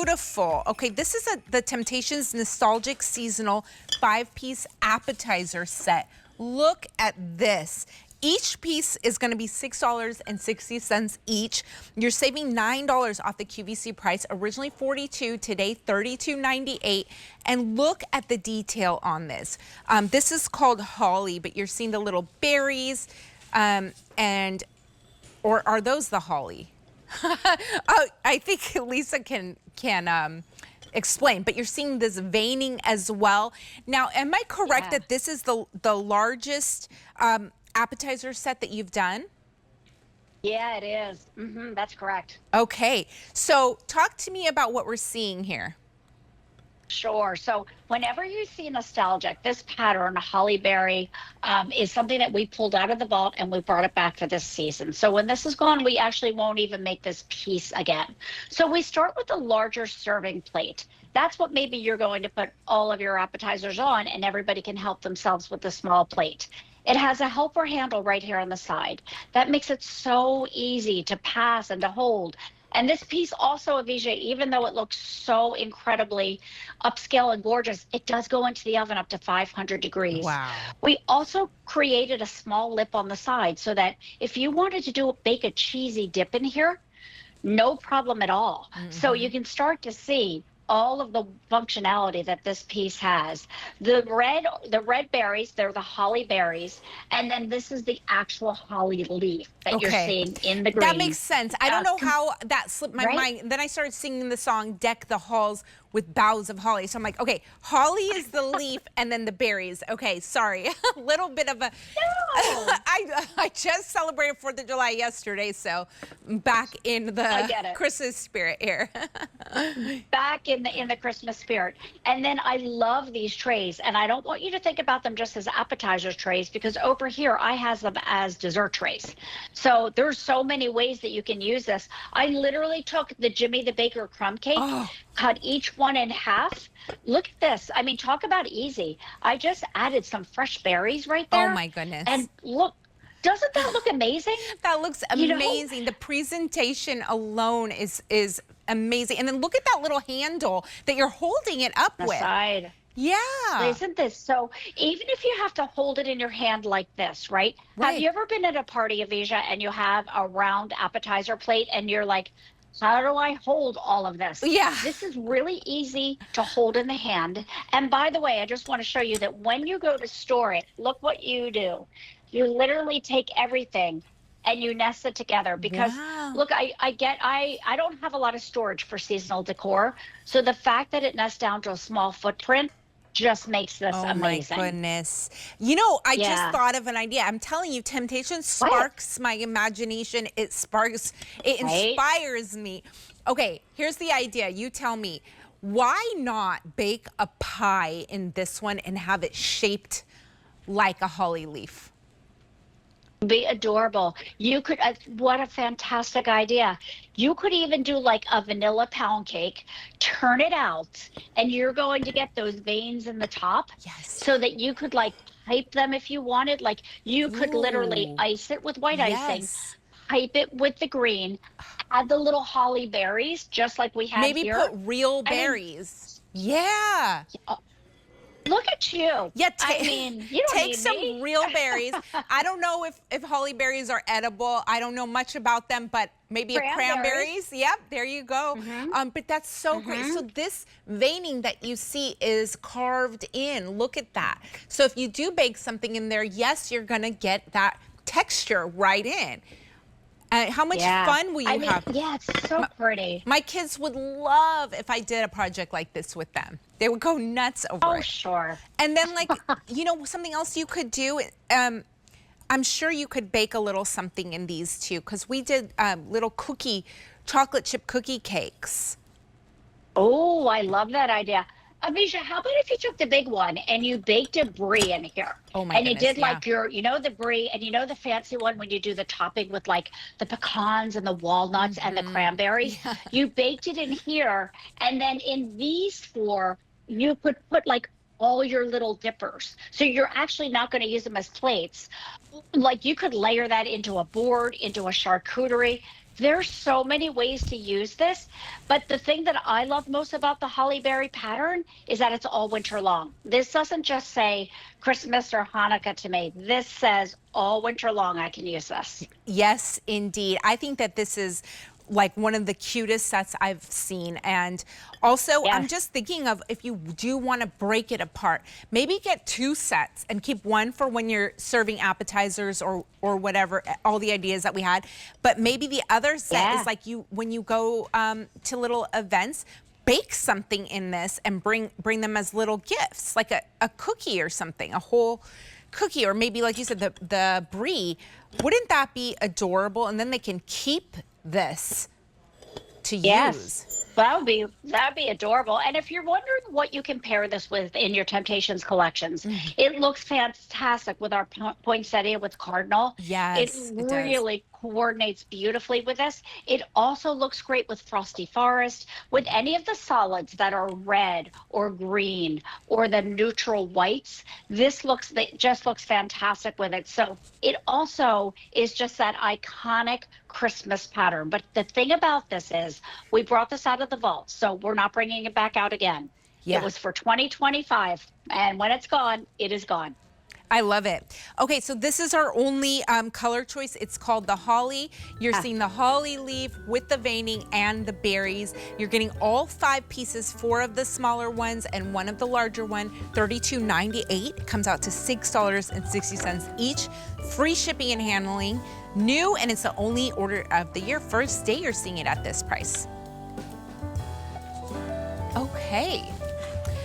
beautiful. Okay, this is the Temp-tations Nostalgic Seasonal 5-piece appetizer set. Look at this. Each piece is going to be $6.60 each. You're saving $9 off the QVC price, originally $42, today $32.98. And look at the detail on this. This is called holly, but you're seeing the little berries, or are those the holly? Oh, I think Lisa can explain, but you're seeing this veining as well. Now, am I correct that this is the largest appetizer set that you've done? Yeah, it is. That's correct. Okay, so talk to me about what we're seeing here. Sure. So whenever you see nostalgic, this pattern, holly berry, is something that we pulled out of the vault and we brought it back for this season. So when this is gone, we actually won't even make this piece again. So we start with the larger serving plate. That's what maybe you're going to put all of your appetizers on, and everybody can help themselves with the small plate. It has a helper handle right here on the side. That makes it so easy to pass and to hold. And this piece also, Avija, even though it looks so incredibly upscale and gorgeous, it does go into the oven up to 500 degrees. Wow. We also created a small lip on the side so that if you wanted to bake a cheesy dip in here, no problem at all. So you can start to see all of the functionality that this piece has. The red berries, they're the holly berries, and then this is the actual holly leaf that you're seeing in the green. That makes sense. I don't know how that slipped my mind. Then I started singing the song Deck the Halls with Boughs of Holly. So I'm like, okay, holly is the leaf and then the berries. Okay, sorry. A little bit of a... No. I just celebrated 4th of July yesterday, so back in the Christmas spirit here. Back in the Christmas spirit. And then I love these trays, and I don't want you to think about them just as appetizer trays, because over here I have them as dessert trays. So there's so many ways that you can use this. I literally took the Jimmy the Baker crumb cake, cut each one in half. Look at this. I mean, talk about easy. I just added some fresh berries right there. Oh my goodness. And look, doesn't that look amazing? That looks amazing. The presentation alone is amazing. And then look at that little handle that you're holding it up with. Side. Yeah. Isn't this so? Even if you have to hold it in your hand like this, right? Have you ever been at a party, Avija, and you have a round appetizer plate and you're like, how do I hold all of this? Yeah. This is really easy to hold in the hand. And by the way, I just want to show you that when you go to store it, look what you do. You literally take everything and you nest it together, because look, I don't have a lot of storage for seasonal decor. So the fact that it nests down to a small footprint just makes this amazing. Oh my goodness. You know, I just thought of an idea. I'm telling you, Temp-tations sparks my imagination. It inspires me. Okay, here's the idea. You tell me, why not bake a pie in this one and have it shaped like a holly leaf? Be adorable. You could, what a fantastic idea. You could even do like a vanilla pound cake, turn it out, and you're going to get those veins in the top. Yes. So that you could like pipe them if you wanted. Like you could literally ice it with white icing, pipe it with the green, add the little holly berries, just like we have here. Maybe put real berries. Yeah. Look at you. Yeah, I mean, you don't take need some me. real berries. I don't know if holly berries are edible. I don't know much about them, but maybe cranberries. Yep, there you go. But that's so great. So this veining that you see is carved in. Look at that. So if you do bake something in there, yes, you're going to get that texture right in. How much fun will you have? Yeah, it's so pretty. My kids would love if I did a project like this with them. They would go nuts over it. Oh, sure. And then, like, you know, something else you could do, I'm sure you could bake a little something in these too, because we did little chocolate chip cookie cakes. Oh, I love that idea. Avija, how about if you took the big one and you baked a brie in here? Oh my goodness, you did yeah. like your, you know, the brie, and you know the fancy one when you do the topping with like the pecans and the walnuts and the cranberries? Yeah. You baked it in here, and then in these four, you could put like all your little dippers. So you're actually not going to use them as plates. Like you could layer that into a board, into a charcuterie. There's so many ways to use this, but the thing that I love most about the holly berry pattern is that it's all winter long. This doesn't just say Christmas or Hanukkah to me. This says all winter long I can use this. Yes, indeed. I think that this is like one of the cutest sets I've seen. And also, I'm Yes. just thinking of if you do want to break it apart, maybe get 2 sets and keep one for when you're serving appetizers or whatever, all the ideas that we had. But maybe the other set Yeah. is like you when you go to little events, bake something in this and bring them as little gifts, like a cookie or something, a whole cookie, or maybe like you said, the brie. Wouldn't that be adorable? And then they can keep this to Yes. use. That'd be adorable. And if you're wondering what you can pair this with in your Temptations collections, it looks fantastic with our poinsettia with cardinal. It Yes, it does. really coordinates beautifully with this. It also looks great with frosty forest, with any of the solids that are red or green or the neutral whites. It just looks fantastic with it. So it also is just that iconic Christmas pattern. But the thing about this is we brought this out of the vault, so we're not bringing it back out again. It Yeah. was for 2025, and when it's gone, it is gone. I love it. Okay, so this is our only color choice. It's called the holly. You're Ah, seeing the holly leaf with the veining and the berries. You're getting all 5 pieces, 4 of the smaller ones and 1 of the larger one, $32.98. It comes out to $6.60 each. Free shipping and handling. New, and it's the only order of the year. First day you're seeing it at this price. Okay.